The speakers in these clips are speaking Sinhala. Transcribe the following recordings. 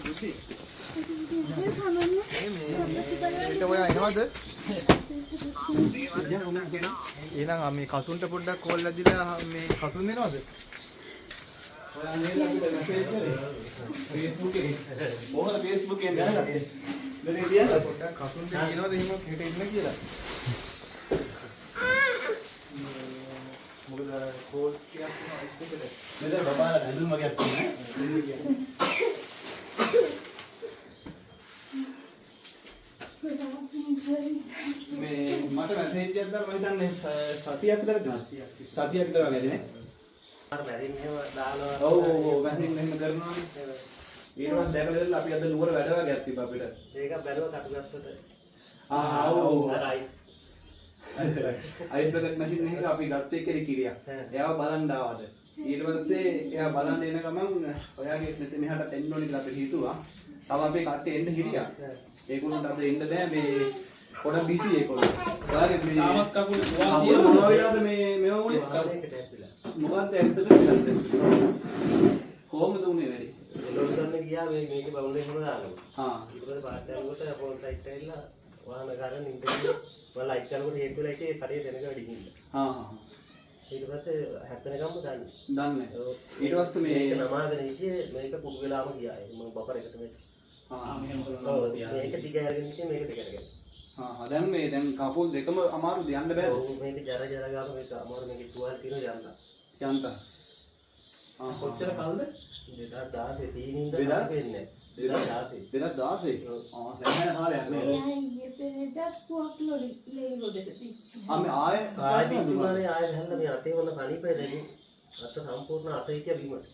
බුද්ධි. ඒක ඔය එනවද? එහෙනම් මේ කසුන්ට පොඩ්ඩක් කෝල් ලැබිලා මේ කසුන් දෙනවද? ඔයා නේද අපිට මැසේජ් කරේ? Facebook එකේ. මොහොත Facebook එකෙන් දැනගත්තේ. මෙතන තියන්න පොඩ්ඩක් කසුන් දෙන්න කියනවද එහෙම හෙට ඉන්න කියලා. මොකද කෝල් ටිකක් තියෙනවා මෙතන බබාලා ඇඳුම් වගේක් තියෙනවා. මේ මට මැසේජ් එකක් දාලා මම හිතන්නේ සතියක් විතර ගියා. සතියක් විතර වගේ නේ. අර බැරිම එහෙම දානවා. ඔව් මැසේජ් මෙහෙම කරනවානේ. ඊට පස්සේ දැකලා ඉතින් අපි අද නුවර වැඩ වගේක් තිබ්බා අපිට. ඒක බැලුවා කටුගස්සට. ඔව්. හරයි. අයිස් බකට් මැෂින් එකක අපි ගත්තේ කෙලි කිරියක්. එයාව බලන් ආවද. ඊට පස්සේ එයා බලන් එන ගමන් ඔයාගේ මෙතන මෙහාට එන්න ඕනේ කියලා අපි හිතුවා. තව අපේ කට්ටිය එන්න හිටියා. ඒගොල්ලන්ට අද එන්න බෑ මේ පොඩ බිසි ඒගොල්ලෝ. ඔයාගේ මේ තාමත් කකුල මොනවා වෙලාද මේ මේව උනේ? කාලයකට ඇස්තිලා. මොකක්ද ඇක්සිඩන්ට් එකක්ද? කොහොමද උනේ වැඩි? ලොඩ් ගියා මේකේ බවුන්ඩරි මොන දානවා. හා. ඊට පස්සේ පාට යනකොට ෆෝන් සයිට් ඇවිල්ලා වාහන ගන්න ඉන්ටර්වියු මම ලයිට් කරනකොට හේතු වෙලා ඉතින් කඩේ දෙනක වැඩි හින්දා. හා. ඊට පස්සේ හැප්පෙනකම්ම දන්නේ. දන්නේ. ඊට පස්සේ මේක නමාගෙන හිටියේ මේක පුඩු වෙලාම ගියා. මම බපර එකට මේ. ඔව් මේක දිග අරගෙන හිටියේ මේක දිග අරගෙන. දැන් මේ දැන් කකුල් දෙකම අමාරුද යන්න බෑද? ඔව් මේක ජර ගාම මේක අමාරු මේක තුවාල තියෙන යන්න. කොච්චර කල්ද? 2016 තීනින්ද වෙන්නේ. 2016. සෑහෙන කාලයක් නේද? මේ ආයෙ පිටුමානේ ආයෙ හැල්ලා මේ අතේ වුණ කණිපේ දෙවි අත සම්පූර්ණ අත හිටිය බීමට.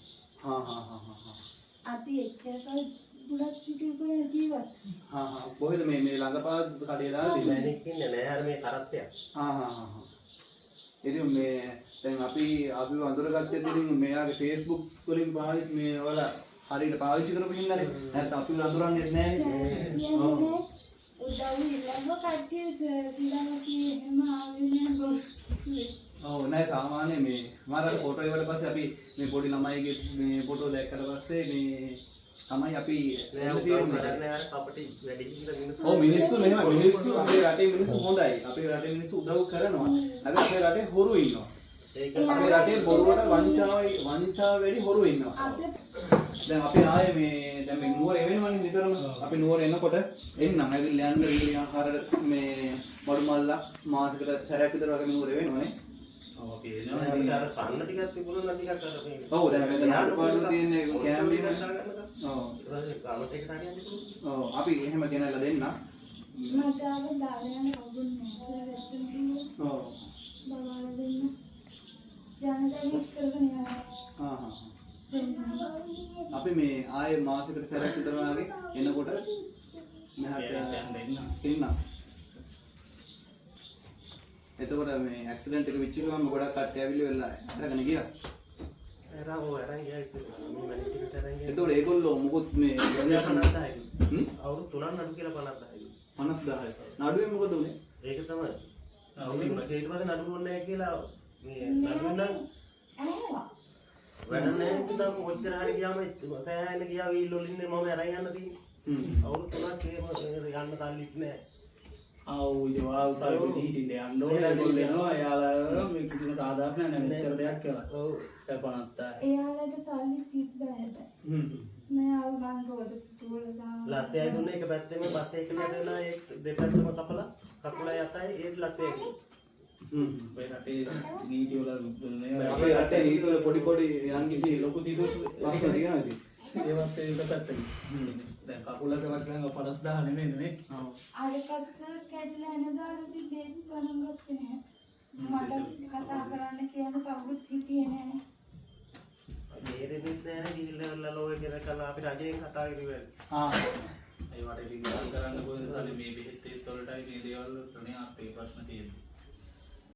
අපි එච්චර කල් බුලත් සිටියේ ජීවත්. කොහෙද මේ ළඟපාර කඩේ දාලා දෙන්නේ? මෑණික් ඉන්නේ නෑ අර මේ කරත්තයක්. ඉතින් මේ දැන් අපි අඳුරගත්තේ ඉතින් මෙයාගේ Facebook වලින් පාවිච්චි මේ වල හරියට පාවිච්චි කරපු හින්දානේ. නැත්නම් අපි අඳුරන්නේ නැහැ. උදව් ඉල්ලම කට්ටිය කියලා එහෙම ආවේ නෑ. ඔව් නෑ සාමාන්‍ය මේ මාර ෆොටෝ එකට පස්සේ අපි මේ පොඩි ළමයිගේ මේ ෆොටෝ දැක්කට පස්සේ මේ තමයි අපි නෑ අර කපටි වැඩි හින්දා මිනිස්සු. ඔව් මිනිස්සු මෙහෙම මිනිස්සු අපේ රටේ මිනිස්සු හොඳයි. අපේ රටේ මිනිස්සු උදව් කරනවා. හැබැයි අපේ රටේ හොරු ඉන්නවා. අපේ රටේ බොරුවට වංචාව වැඩි හොරු ඉන්නවා. දැන් අපි ආයේ මේ දැන් මේ නුවර එවෙනවනේ නිතරම අපි නුවර එනකොට එන්නම් ඇවිල්ලා යන්න ඊළඟ ආහාර මේ බඩු මල්ලා මාසෙකට සැරයක් විතර වගේ නුවර එවෙනවනේ. ඔව් අපි එනවා අර පන්න ටිකක් තිබුණා නම් ටිකක් අර මේ. ඔව් දැන් මෙතන අඩපාඩු තියෙන කැම්ප් එක. ඔව්. ඊට කාමරේට හරියන්නේ පුළුවන්. ඔව් අපි එහෙම ගෙනල්ලා දෙන්න. මට ආව දාගෙන හොබුන්නේ නැහැ. ඔව්. බබාලා දෙන්න. ජනතාව ඉස්සරගෙන යනවා. අපි මේ ආයේ මාසෙකට සැරයක් විතර වගේ එනකොට මෙහාට එන්න. එතකොට මේ ඇක්සිඩන්ට් එක වෙච්ච ගමන් ගොඩක් කට්ටිය ඇවිල්ලා වෙලා අරගෙන ගියා. අරන් ගියා මේ මැනිටිකට අරන් ගියා. එතකොට ඒගොල්ලෝ මොකොත් මේ 50,000යි. අවුරුදු 3ක් නඩු කියලා 50,000යි. 50,000යි. නඩුවේ මොකද උනේ? ඒක තමයි. ඊට පස්සේ නඩු ඕනේ නැහැ කියලා මේ නඩුවෙන් නම් ඇහැවා. වැඩ නැහැ පුතා කොච්චර හරි ගියාම සෑහෙන ගියා වීල් වල ඉන්නේ මම අරන් යන්න තියෙන්නේ. අවුරුදු 3ක් යන්න කල්ලිත් නැහැ. ඉතින් ඔයා උසාවියේ හිටින්න යන්න ඕනේ. ඒගොල්ලෝ එනවා. එයාලා මේ කිසිම සාධාරණ නැහැ මෙච්චර දෙයක් කියලා. ඔව්. 50,000. එයාලට සල්ලි තිබ්බා හැබැයි. මම ආව මං රෝද පුටුවල දානවා. ලත්තේ දුන්නේ එක පැත්තෙම බත් එක නඩලා ඒ දෙපැත්තම කපලා කකුලයි අතයි ඒත් ලත්තේ. මේ රටේ නීති වල දුන්නේ අපේ රටේ නීති වල පොඩි යම් කිසි ලොකු සිදුවීම් වාස්තු තියෙනවා ඉතින්. ඒවත් ඒක පැත්තකින්. දැන් කකුලක වටලංග 50,000 නෙමෙයි. ඔව්. අර පක්ෂ කැඩලා එනදාටදී දෙන්න ගණන් ගත්තේ නැහැ. මට කතා කරන්න කියන කවුරුත් හිටියේ නැහැ. මේරෙන්නේ නැහැ ගිහිල්ලා ලෝකේ කියලා අපි රජයෙන් කතා කරුවා. ඒ වටේ ඉතින් කරන්න කොහෙද සල්ලි මේ බෙහෙත් ඒත් වලටයි මේ දේවල් වලට නේ අපේ ප්‍රශ්න තියෙන්නේ.